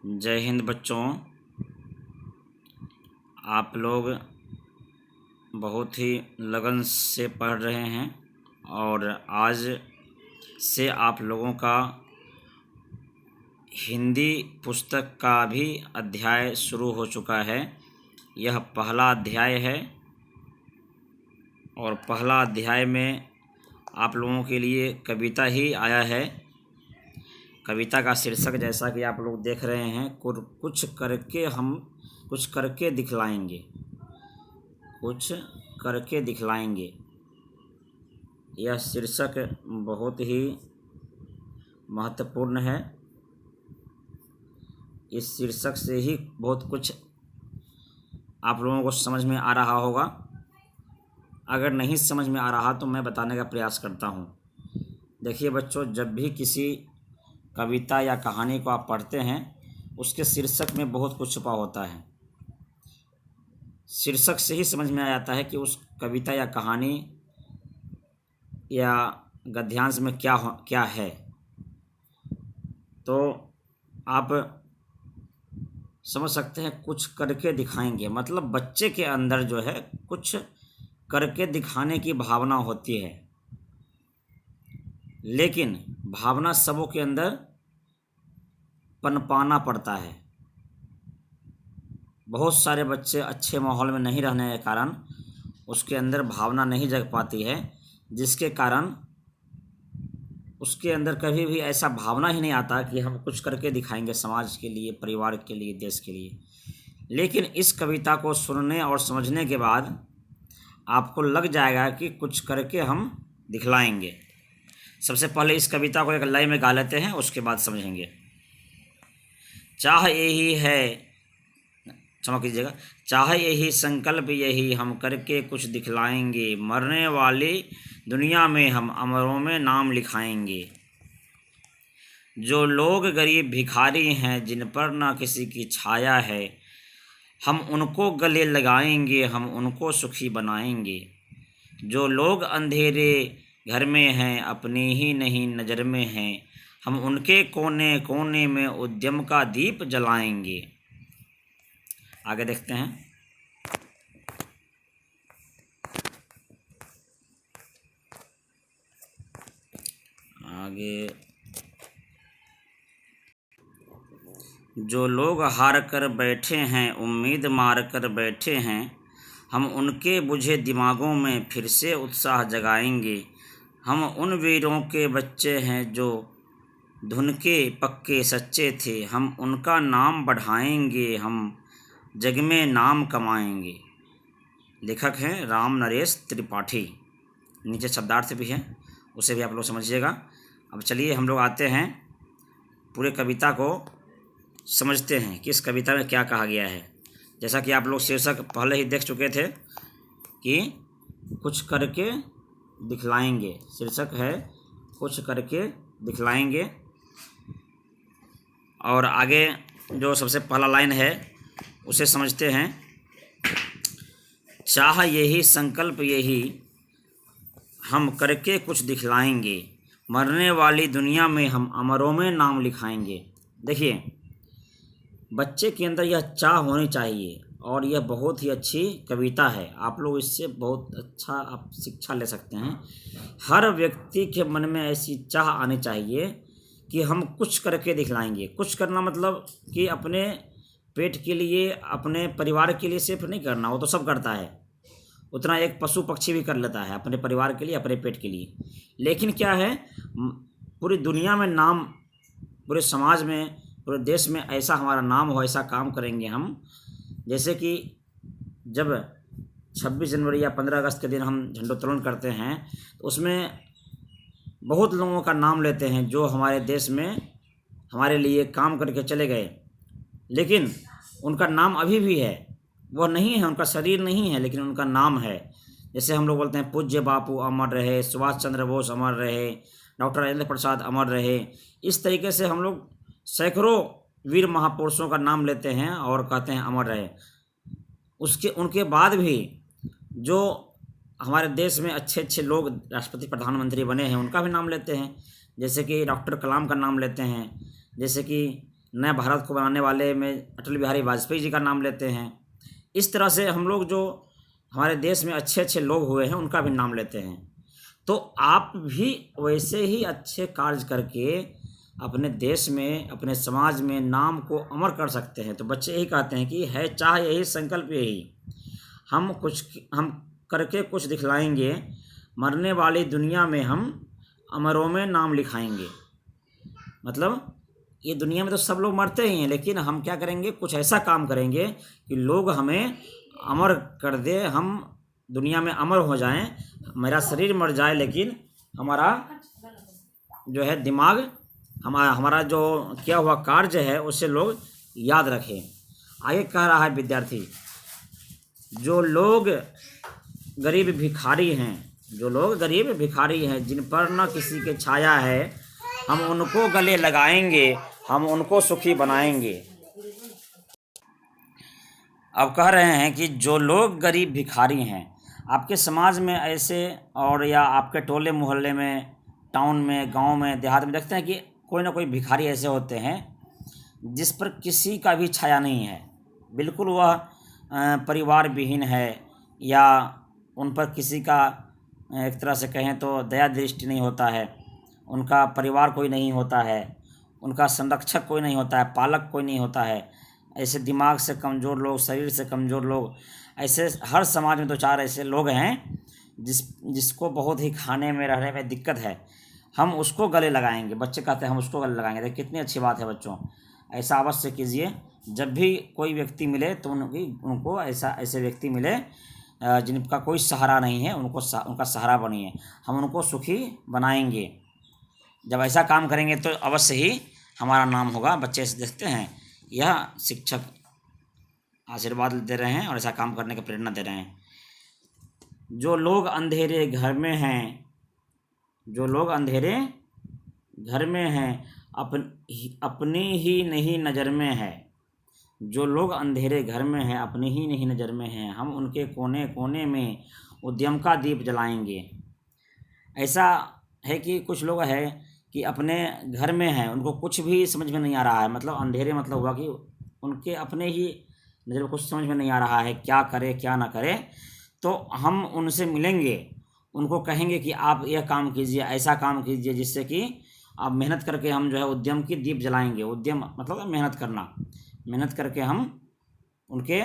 जय हिंद बच्चों। आप लोग बहुत ही लगन से पढ़ रहे हैं और आज से आप लोगों का हिंदी पुस्तक का भी अध्याय शुरू हो चुका है। यह पहला अध्याय है और पहला अध्याय में आप लोगों के लिए कविता ही आया है। कविता का शीर्षक जैसा कि आप लोग देख रहे हैं, कुछ करके दिखलाएंगे, कुछ करके दिखलाएंगे। यह शीर्षक बहुत ही महत्वपूर्ण है। इस शीर्षक से ही बहुत कुछ आप लोगों को समझ में आ रहा होगा। अगर नहीं समझ में आ रहा तो मैं बताने का प्रयास करता हूँ। देखिए बच्चों, जब भी किसी कविता या कहानी को आप पढ़ते हैं, उसके शीर्षक में बहुत कुछ छुपा होता है। शीर्षक से ही समझ में आ जाता है कि उस कविता या कहानी या गद्यांश में क्या है। तो आप समझ सकते हैं, कुछ करके दिखाएंगे मतलब बच्चे के अंदर जो है कुछ करके दिखाने की भावना होती है, लेकिन भावना सबों के अंदर पनपाना पड़ता है। बहुत सारे बच्चे अच्छे माहौल में नहीं रहने के कारण उसके अंदर भावना नहीं जग पाती है, जिसके कारण उसके अंदर कभी भी ऐसा भावना ही नहीं आता कि हम कुछ करके दिखाएंगे समाज के लिए, परिवार के लिए, देश के लिए। लेकिन इस कविता को सुनने और समझने के बाद आपको लग जाएगा कि कुछ करके हम दिखलाएंगे। सबसे पहले इस कविता को एक लय में गा लेते हैं, उसके बाद समझेंगे। चाह यही है, क्षमा कीजिएगा, चाह यही संकल्प यही हम करके कुछ दिखलाएंगे, मरने वाली दुनिया में हम अमरों में नाम लिखाएंगे। जो लोग गरीब भिखारी हैं, जिन पर ना किसी की छाया है, हम उनको गले लगाएंगे, हम उनको सुखी बनाएंगे। जो लोग अंधेरे घर में हैं, अपनी ही नहीं नज़र में हैं, हम उनके कोने कोने में उद्यम का दीप जलाएंगे। आगे देखते हैं। आगे, जो लोग हार कर बैठे हैं, उम्मीद मार कर बैठे हैं, हम उनके बुझे दिमागों में फिर से उत्साह जगाएंगे। हम उन वीरों के बच्चे हैं जो धुन के पक्के सच्चे थे, हम उनका नाम बढ़ाएंगे, हम जग में नाम कमाएंगे। लेखक हैं राम नरेश त्रिपाठी। नीचे शब्दार्थ भी है, उसे भी आप लोग समझिएगा। अब चलिए हम लोग आते हैं, पूरे कविता को समझते हैं कि इस कविता में क्या कहा गया है। जैसा कि आप लोग शीर्षक पहले ही देख चुके थे कि कुछ करके दिखलाएंगे। शीर्षक है कुछ करके दिखलाएंगे, और आगे जो सबसे पहला लाइन है उसे समझते हैं। चाह यही संकल्प यही हम करके कुछ दिखलाएंगे, मरने वाली दुनिया में हम अमरों में नाम लिखाएंगे। देखिए, बच्चे के अंदर यह चाह होनी चाहिए और यह बहुत ही अच्छी कविता है। आप लोग इससे बहुत अच्छा आप शिक्षा ले सकते हैं। हर व्यक्ति के मन में ऐसी चाह आनी चाहिए कि हम कुछ करके दिखलाएंगे। कुछ करना मतलब कि अपने पेट के लिए, अपने परिवार के लिए सिर्फ नहीं करना, वो तो सब करता है। उतना एक पशु पक्षी भी कर लेता है अपने परिवार के लिए, अपने पेट के लिए। लेकिन क्या है, पूरी दुनिया में नाम, पूरे समाज में, पूरे देश में ऐसा हमारा नाम हो, ऐसा काम करेंगे हम। जैसे कि जब 26 जनवरी या 15 अगस्त के दिन हम झंडोत्तोलन करते हैं, तो उसमें बहुत लोगों का नाम लेते हैं जो हमारे देश में हमारे लिए काम करके चले गए, लेकिन उनका नाम अभी भी है। वह नहीं है, उनका शरीर नहीं है, लेकिन उनका नाम है। जैसे हम लोग बोलते हैं पूज्य बापू अमर रहे, सुभाष चंद्र बोस अमर रहे, डॉक्टर राजेंद्र प्रसाद अमर रहे। इस तरीके से हम लोग सैकड़ों वीर महापुरुषों का नाम लेते हैं और कहते हैं अमर रहे। उनके बाद भी जो हमारे देश में अच्छे अच्छे लोग राष्ट्रपति प्रधानमंत्री बने हैं, उनका भी नाम लेते हैं। जैसे कि डॉक्टर कलाम का नाम लेते हैं, जैसे कि नए भारत को बनाने वाले में अटल बिहारी वाजपेयी जी का नाम लेते हैं। इस तरह से हम लोग जो हमारे देश में अच्छे अच्छे लोग हुए हैं उनका भी नाम लेते हैं। तो आप भी वैसे ही अच्छे कार्य करके अपने देश में, अपने समाज में नाम को अमर कर सकते हैं। तो बच्चे यही कहते हैं कि है चाह यही, संकल्प यही, हम करके कुछ दिखलाएंगे, मरने वाली दुनिया में हम अमरों में नाम लिखाएंगे। मतलब ये दुनिया में तो सब लोग मरते ही हैं, लेकिन हम क्या करेंगे, कुछ ऐसा काम करेंगे कि लोग हमें अमर कर दे, हम दुनिया में अमर हो जाएं। मेरा शरीर मर जाए लेकिन हमारा जो है दिमाग, हमारा जो किया हुआ कार्य है उसे लोग याद रखें। आगे कह रहा है विद्यार्थी, जो लोग गरीब भिखारी हैं, जिन पर न किसी के छाया है, हम उनको गले लगाएंगे, हम उनको सुखी बनाएंगे। अब कह रहे हैं कि जो लोग गरीब भिखारी हैं, आपके समाज में ऐसे, और या आपके टोले मोहल्ले में, टाउन में, गांव में, देहात में देखते हैं कि कोई ना कोई भिखारी ऐसे होते हैं जिस पर किसी का भी छाया नहीं है। बिल्कुल वह परिवार विहीन है, या उन पर किसी का एक तरह से कहें तो दया दृष्टि नहीं होता है, उनका परिवार कोई नहीं होता है, उनका संरक्षक कोई नहीं होता है, पालक कोई नहीं होता है। ऐसे दिमाग से कमज़ोर लोग, शरीर से कमज़ोर लोग, ऐसे हर समाज में दो चार ऐसे लोग हैं जिसको बहुत ही खाने में, रहने में दिक्कत है। हम उसको गले लगाएंगे। बच्चे कहते हैं हम उसको गले लगाएंगे। देखिए कितनी अच्छी बात है बच्चों, ऐसा अवश्य कीजिए। जब भी कोई व्यक्ति मिले तो उनको ऐसे व्यक्ति मिले जिनका कोई सहारा नहीं है, उनका सहारा बनिए, हम उनको सुखी बनाएंगे। जब ऐसा काम करेंगे तो अवश्य ही हमारा नाम होगा। बच्चे से देखते हैं, यह शिक्षक आशीर्वाद दे रहे हैं और ऐसा काम करने की प्रेरणा दे रहे हैं। जो लोग अंधेरे घर में हैं, अपनी ही नहीं नज़र में है। जो लोग अंधेरे घर में हैं, अपनी ही नहीं नज़र में हैं, हम उनके कोने कोने में उद्यम का दीप जलाएंगे। ऐसा है कि कुछ लोग हैं कि अपने घर में हैं, उनको कुछ भी समझ में नहीं आ रहा है। मतलब अंधेरे मतलब हुआ कि उनके अपने ही नज़र में कुछ समझ में नहीं आ रहा है, क्या करे क्या ना करे। तो हम उनसे मिलेंगे, उनको कहेंगे कि आप यह काम कीजिए, ऐसा काम कीजिए जिससे कि आप मेहनत करके हम जो है उद्यम की दीप जलाएंगे। उद्यम मतलब मेहनत करना, मेहनत करके हम उनके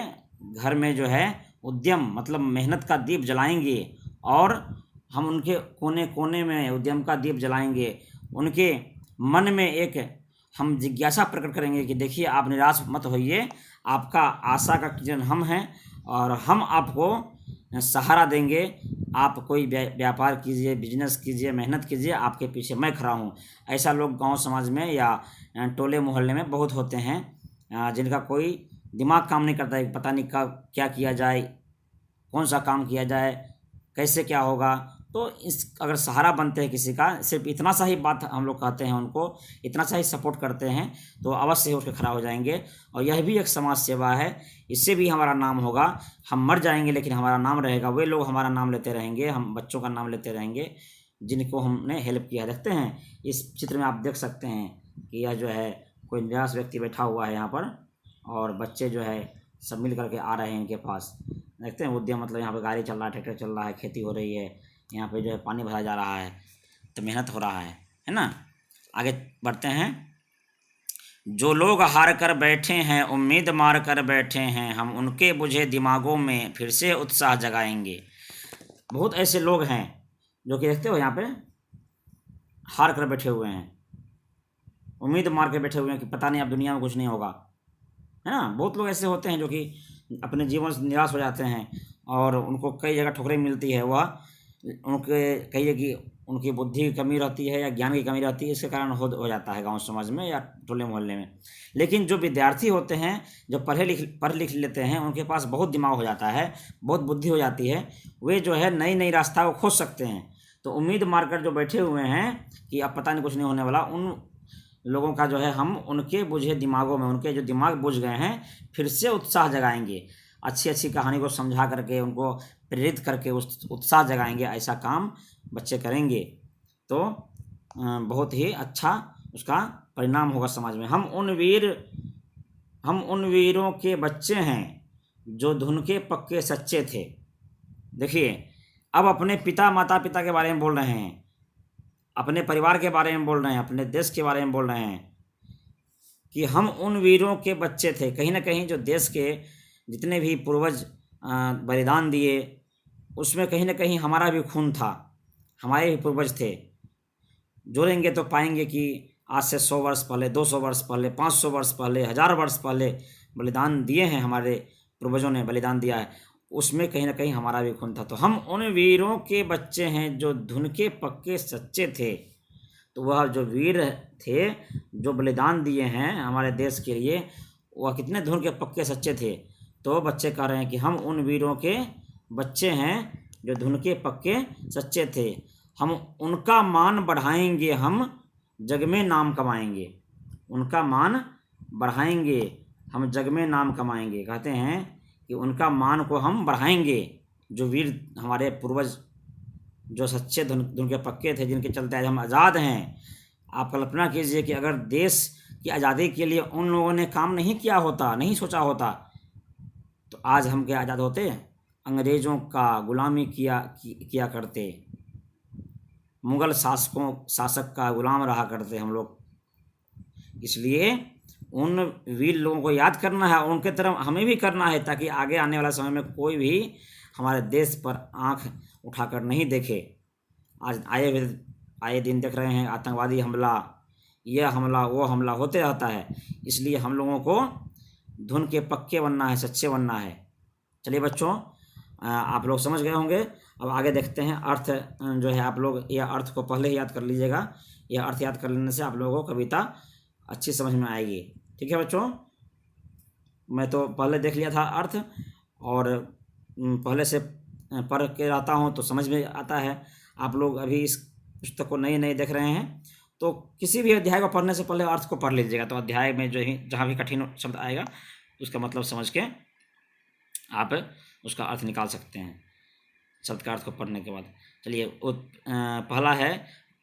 घर में जो है उद्यम मतलब मेहनत का दीप जलाएंगे, और हम उनके कोने कोने में उद्यम का दीप जलाएंगे। उनके मन में एक हम जिज्ञासा प्रकट करेंगे कि देखिए आप निराश मत होइए, आपका आशा का किरण हम हैं और हम आपको सहारा देंगे। आप कोई व्यापार कीजिए, बिजनेस कीजिए, मेहनत कीजिए, आपके पीछे मैं खड़ा हूँ। ऐसा लोग गांव समाज में या टोले मोहल्ले में बहुत होते हैं जिनका कोई दिमाग काम नहीं करता है, पता नहीं क्या किया जाए, कौन सा काम किया जाए, कैसे क्या होगा। तो अगर सहारा बनते हैं किसी का, सिर्फ इतना सा ही बात हम लोग कहते हैं उनको, इतना सा ही सपोर्ट करते हैं, तो अवश्य ही उठ के खड़ा हो जाएंगे। और यह भी एक समाज सेवा है, इससे भी हमारा नाम होगा। हम मर जाएंगे लेकिन हमारा नाम रहेगा, वे लोग हमारा नाम लेते रहेंगे, हम बच्चों का नाम लेते रहेंगे जिनको हमने हेल्प किया। देखते हैं इस चित्र में, आप देख सकते हैं कि यह जो है कोई निराश व्यक्ति बैठा हुआ है यहाँ पर, और बच्चे जो है सब मिल करके आ रहे हैं इनके पास। देखते हैं उद्यम मतलब यहाँ पर गाड़ी चल रहा है, ट्रैक्टर चल रहा है, खेती हो रही है, यहाँ पे जो है पानी भरा जा रहा है, तो मेहनत हो रहा है ना। आगे बढ़ते हैं। जो लोग हार कर बैठे हैं, उम्मीद मार कर बैठे हैं, हम उनके बुझे दिमागों में फिर से उत्साह जगाएंगे। बहुत ऐसे लोग हैं जो कि देखते हो यहाँ पे हार कर बैठे हुए हैं, उम्मीद मार के बैठे हुए हैं कि पता नहीं अब दुनिया में कुछ नहीं होगा, है ना। बहुत लोग ऐसे होते हैं जो कि अपने जीवन से निराश हो जाते हैं और उनको कई जगह ठोकरें मिलती है। वह उनके कहिए कि उनकी बुद्धि की कमी रहती है या ज्ञान की कमी रहती है, इसके कारण हो जाता है गांव समाज में या टोले मोहल्ले में। लेकिन जो विद्यार्थी होते हैं, जो पढ़ लिख लेते हैं, उनके पास बहुत दिमाग हो जाता है, बहुत बुद्धि हो जाती है, वे जो है नई नई रास्ता को खोज सकते हैं। तो उम्मीद मारकर जो बैठे हुए हैं कि अब पता नहीं कुछ नहीं होने वाला, उन लोगों का जो है हम उनके बुझे दिमागों में, उनके जो दिमाग बुझ गए हैं, फिर से उत्साह जगाएंगे। अच्छी अच्छी कहानी को समझा करके उनको प्रेरित करके उस उत्साह जगाएंगे। ऐसा काम बच्चे करेंगे तो बहुत ही अच्छा उसका परिणाम होगा समाज में। हम उन वीरों के बच्चे हैं जो धुन के पक्के सच्चे थे। देखिए, अब अपने पिता माता पिता के बारे में बोल रहे हैं, अपने परिवार के बारे में बोल रहे हैं, अपने देश के बारे में बोल रहे हैं कि हम उन वीरों के बच्चे थे। कहीं ना कहीं जो देश के जितने भी पूर्वज बलिदान दिए, उसमें कहीं ना कहीं हमारा भी खून था, हमारे भी पूर्वज थे। जोड़ेंगे तो पाएंगे कि आज से 100 वर्ष पहले, 200 वर्ष पहले, 500 वर्ष पहले, 1000 वर्ष पहले बलिदान दिए हैं, हमारे पूर्वजों ने बलिदान दिया है, उसमें कहीं ना कहीं हमारा भी खून था। तो हम उन वीरों के बच्चे हैं जो धुन के पक्के सच्चे थे। तो वह जो वीर थे जो बलिदान दिए हैं हमारे देश के लिए, वह कितने धुन के पक्के सच्चे थे। तो बच्चे कह रहे हैं कि हम उन वीरों के बच्चे हैं जो धुन के पक्के सच्चे थे। हम उनका मान बढ़ाएंगे, हम जग में नाम कमाएंगे। उनका मान बढ़ाएंगे, हम जग में नाम कमाएंगे। कहते हैं कि उनका मान को हम बढ़ाएंगे, जो वीर हमारे पूर्वज जो सच्चे धुन के पक्के थे, जिनके चलते आज हम आज़ाद हैं। आप कल्पना कीजिए कि अगर देश की आज़ादी के लिए उन लोगों ने काम नहीं किया होता, नहीं सोचा होता, तो आज हम क्या आज़ाद होते? अंग्रेज़ों का गुलामी किया करते, मुग़ल शासक का गुलाम रहा करते हम लोग। इसलिए उन वीर लोगों को याद करना है, उनके तरफ हमें भी करना है, ताकि आगे आने वाला समय में कोई भी हमारे देश पर आंख उठाकर नहीं देखे। आज आए दिन देख रहे हैं आतंकवादी हमला, यह हमला, वो हमला होते रहता है। इसलिए हम लोगों को धुन के पक्के बनना है, सच्चे बनना है। चलिए बच्चों, आप लोग समझ गए होंगे। अब आगे देखते हैं अर्थ जो है, आप लोग यह अर्थ को पहले ही याद कर लीजिएगा। यह अर्थ याद कर लेने से आप लोगों को कविता अच्छी समझ में आएगी। ठीक है बच्चों, मैं तो पहले देख लिया था अर्थ, और पहले से पढ़ के रहता हूँ तो समझ में आता है। आप लोग अभी इस पुस्तक को नए देख रहे हैं, तो किसी भी अध्याय को पढ़ने से पहले अर्थ को पढ़ लीजिएगा। तो अध्याय में जो ही जहाँ भी कठिन शब्द आएगा उसका मतलब समझ के आप उसका अर्थ निकाल सकते हैं, शब्द का अर्थ को पढ़ने के बाद। चलिए, पहला है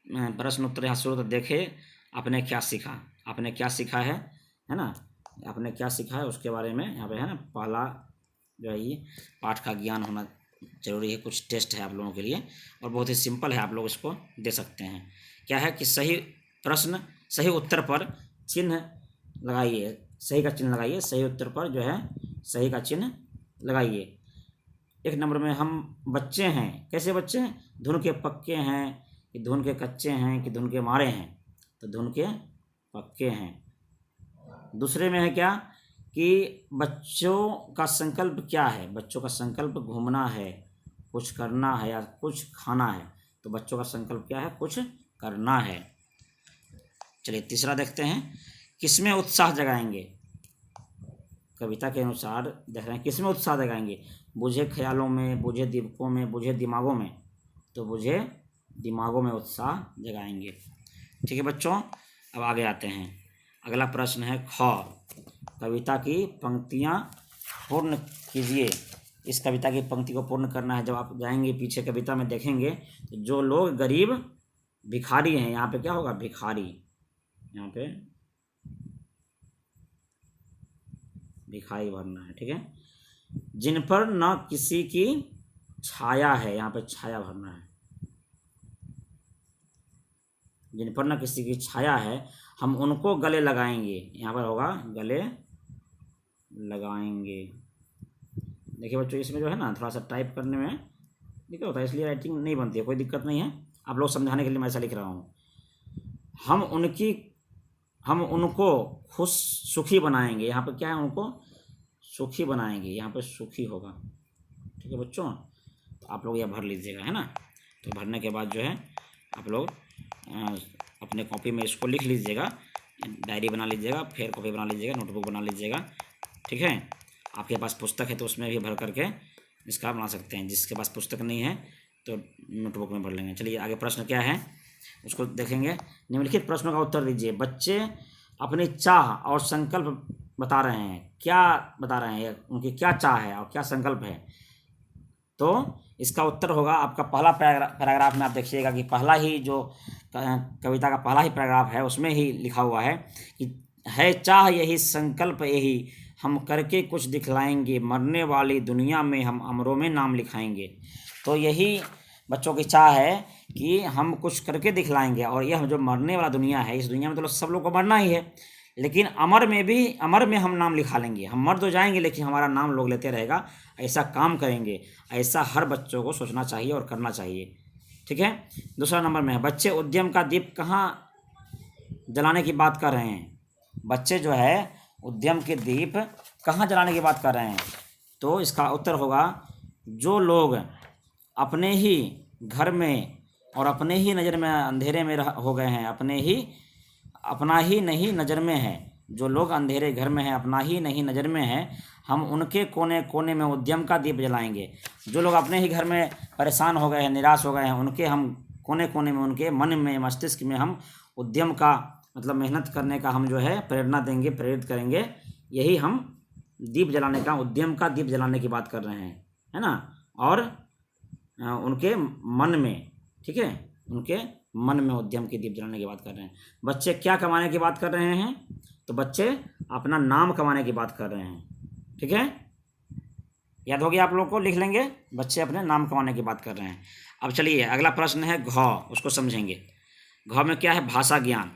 प्रश्न उत्तर यहाँ शुरू। तो देखे आपने क्या सीखा, आपने क्या सीखा है ना, आपने क्या सीखा है उसके बारे में यहाँ पे है ना। पहला जो है ये पाठ का ज्ञान होना जरूरी है। कुछ टेस्ट है आप लोगों के लिए और बहुत ही सिंपल है, आप लोग इसको दे सकते हैं। क्या है कि सही प्रश्न, सही उत्तर पर चिन्ह लगाइए, सही का चिन्ह लगाइए, सही उत्तर पर जो है सही का चिन्ह लगाइए। 1 नंबर में हम बच्चे हैं, कैसे बच्चे हैं? धुन के पक्के हैं कि धुन के कच्चे हैं कि धुन के मारे हैं? तो धुन के पक्के हैं। दूसरे में है क्या कि बच्चों का संकल्प क्या है? बच्चों का संकल्प घूमना है, कुछ करना है या कुछ खाना है। तो बच्चों का संकल्प क्या है? कुछ करना है। चलिए तीसरा देखते हैं, किसमें उत्साह जगाएंगे? कविता के अनुसार देख रहे हैं किसमें उत्साह जगाएंगे? बुझे ख्यालों में, बुझे दीपकों में, बुझे दिमागों में। तो बुझे दिमागों में उत्साह जगाएंगे। ठीक है बच्चों, अब आगे आते हैं। अगला प्रश्न है ख, कविता की पंक्तियाँ पूर्ण कीजिए। इस कविता की पंक्ति को पूर्ण करना है। जब आप जाएंगे पीछे कविता में देखेंगे तो जो लोग गरीब भिखारी हैं, यहाँ पे क्या होगा? भिखारी, यहाँ पे भिखारी भरना है। ठीक है। जिन पर न किसी की छाया है, यहाँ पे छाया भरना है। जिन पर न किसी की छाया है, हम उनको गले लगाएंगे। यहाँ पर होगा गले लगाएंगे। देखिए बच्चों, इसमें जो है ना थोड़ा सा टाइप करने में दिक्कत होता है, इसलिए राइटिंग नहीं बनती है। कोई दिक्कत नहीं है, आप लोग समझाने के लिए मैं ऐसा लिख रहा हूँ। हम उनको खुश सुखी बनाएंगे। यहाँ पर क्या है? उनको सुखी बनाएंगे, यहाँ पर सुखी होगा। ठीक है बच्चों, तो आप लोग यह भर लीजिएगा, है ना। तो भरने के बाद जो है आप लोग अपने कॉपी में इसको लिख लीजिएगा, डायरी बना लीजिएगा, फिर कॉपी बना लीजिएगा, नोटबुक बना लीजिएगा। ठीक है। आपके पास पुस्तक है तो उसमें भी भर करके इसका बना सकते हैं। जिसके पास पुस्तक नहीं है तो नोटबुक में भर लेंगे। चलिए आगे प्रश्न क्या है उसको देखेंगे। निम्नलिखित प्रश्नों का उत्तर दीजिए। बच्चे अपनी चाह और संकल्प बता रहे हैं। क्या बता रहे हैं? उनकी क्या चाह है और क्या संकल्प है? तो इसका उत्तर होगा आपका पहला पैराग्राफ में। आप देखिएगा कि पहला ही जो कविता का पहला ही पैराग्राफ है उसमें ही लिखा हुआ है कि है चाह यही संकल्प यही हम करके कुछ दिखलाएंगे, मरने वाली दुनिया में हम अमरों में नाम लिखाएंगे। तो यही बच्चों की चाह है कि हम कुछ करके दिखलाएंगे। और यह जो मरने वाला दुनिया है, इस दुनिया में तो सब लोग को मरना ही है, लेकिन अमर में हम नाम लिखा लेंगे। हम मर तो जाएंगे लेकिन हमारा नाम लोग लेते रहेगा। ऐसा काम करेंगे, ऐसा हर बच्चों को सोचना चाहिए और करना चाहिए। ठीक है। दूसरा नंबर में है, बच्चे उद्यम का दीप कहाँ जलाने की बात कर रहे हैं। बच्चे जो है उद्यम के दीप कहाँ जलाने की बात कर रहे हैं। तो इसका उत्तर होगा, जो लोग अपने ही घर में और अपने ही नज़र में अंधेरे में हो गए हैं, अपना ही नहीं नज़र में है। जो लोग अंधेरे घर में हैं, अपना ही नहीं नज़र में है, हम उनके कोने कोने में उद्यम का दीप जलाएंगे। जो लोग अपने ही घर में परेशान हो गए हैं, निराश हो गए हैं, उनके हम कोने कोने में, उनके मन में, मस्तिष्क में हम उद्यम का मतलब मेहनत करने का हम जो है प्रेरणा देंगे, प्रेरित करेंगे। यही हम दीप जलाने का, उद्यम का दीप जलाने की बात कर रहे हैं, है ना। और उनके मन में, ठीक है, उनके मन में उद्यम के दीप जलाने की बात कर रहे हैं। बच्चे क्या कमाने की बात कर रहे हैं। तो बच्चे अपना नाम कमाने की बात कर रहे हैं। ठीक है, याद हो गया आप लोग को, लिख लेंगे। बच्चे अपने नाम कमाने की बात कर रहे हैं। अब चलिए अगला प्रश्न है घ, उसको समझेंगे। घ में क्या है, भाषा ज्ञान।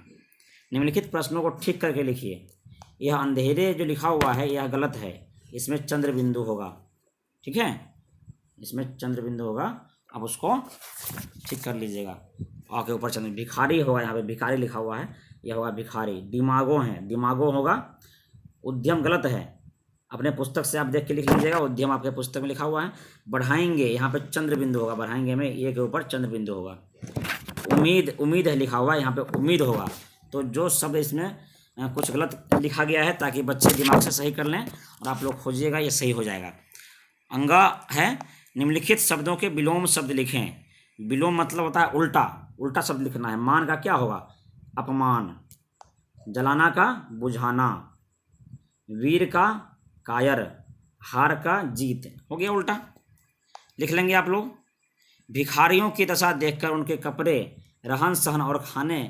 निम्नलिखित प्रश्नों को ठीक करके लिखिए। यह अंधेरे जो लिखा हुआ है यह गलत है, इसमें चंद्र बिंदु होगा। ठीक है, इसमें चंद्र बिंदु होगा, अब उसको ठीक कर लीजिएगा। आ के ऊपर चंद्र, भिखारी होगा, यहाँ पे भिखारी लिखा हुआ है, यह होगा भिखारी। दिमागो है, दिमागो होगा। उद्यम गलत है, अपने पुस्तक से आप देख के लिख लीजिएगा। उद्यम आपके पुस्तक में लिखा हुआ है। बढ़ाएंगे, यहाँ पे चंद्र बिंदु होगा, बढ़ाएंगे में ये के ऊपर चंद्र बिंदु होगा। उम्मीद, उम्मीद है लिखा हुआ है, यहाँ पे उम्मीद होगा। तो जो शब्द इसमें कुछ गलत लिखा गया है, ताकि बच्चे दिमाग से सही कर लें और आप लोग खोजिएगा, ये सही हो जाएगा। अंगा है, निम्नलिखित शब्दों के विलोम शब्द लिखें। विलोम मतलब होता है उल्टा, उल्टा शब्द लिखना है। मान का क्या होगा, अपमान। जलाना का बुझाना। वीर का कायर। हार का जीत, हो गया उल्टा, लिख लेंगे आप लोग। भिखारियों की दशा देखकर उनके कपड़े, रहन सहन और खाने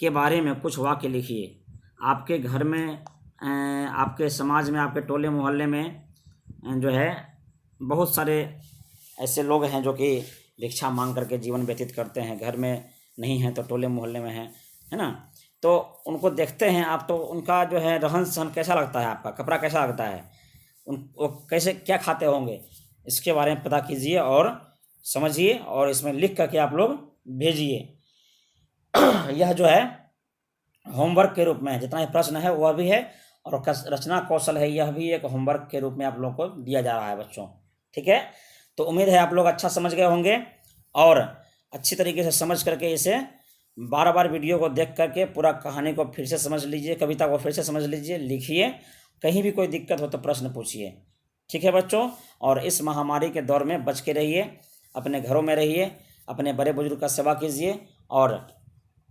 के बारे में कुछ वाक्य लिखिए। आपके घर में, आपके समाज में, आपके टोले मोहल्ले में जो है बहुत सारे ऐसे लोग हैं जो कि भिक्षा मांग करके जीवन व्यतीत करते हैं। घर में नहीं हैं तो टोले मोहल्ले में हैं, है ना। तो उनको देखते हैं आप, तो उनका जो है रहन सहन कैसा लगता है, आपका कपड़ा कैसा लगता है, वो कैसे क्या खाते होंगे, इसके बारे में पता कीजिए और समझिए, और इसमें लिख करके आप लोग भेजिए। यह जो है होमवर्क के रूप में है, जितना ही प्रश्न है वह भी है, और रचना कौशल है, यह भी एक होमवर्क के रूप में आप लोग को दिया जा रहा है बच्चों। ठीक है, तो उम्मीद है आप लोग अच्छा समझ गए होंगे, और अच्छी तरीके से समझ करके इसे बार बार वीडियो को देख करके पूरा कहानी को फिर से समझ लीजिए, कविता को फिर से समझ लीजिए, लिखिए। कहीं भी कोई दिक्कत हो तो प्रश्न पूछिए। ठीक है बच्चों, और इस महामारी के दौर में बच के रहिए, अपने घरों में रहिए, अपने बड़े बुजुर्ग का सेवा कीजिए, और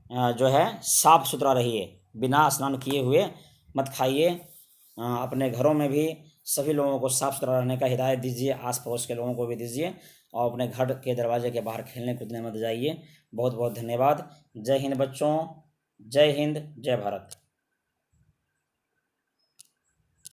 जो है साफ़ सुथरा रहिए, बिना स्नान किए हुए मत खाइए। अपने घरों में भी सभी लोगों को साफ़ सुथरा रहने का हिदायत दीजिए, आस पड़ोस के लोगों को भी दीजिए, और अपने घर के दरवाजे के बाहर खेलने कूदने मत जाइए। बहुत बहुत धन्यवाद। जय हिंद बच्चों, जय हिंद, जय भारत।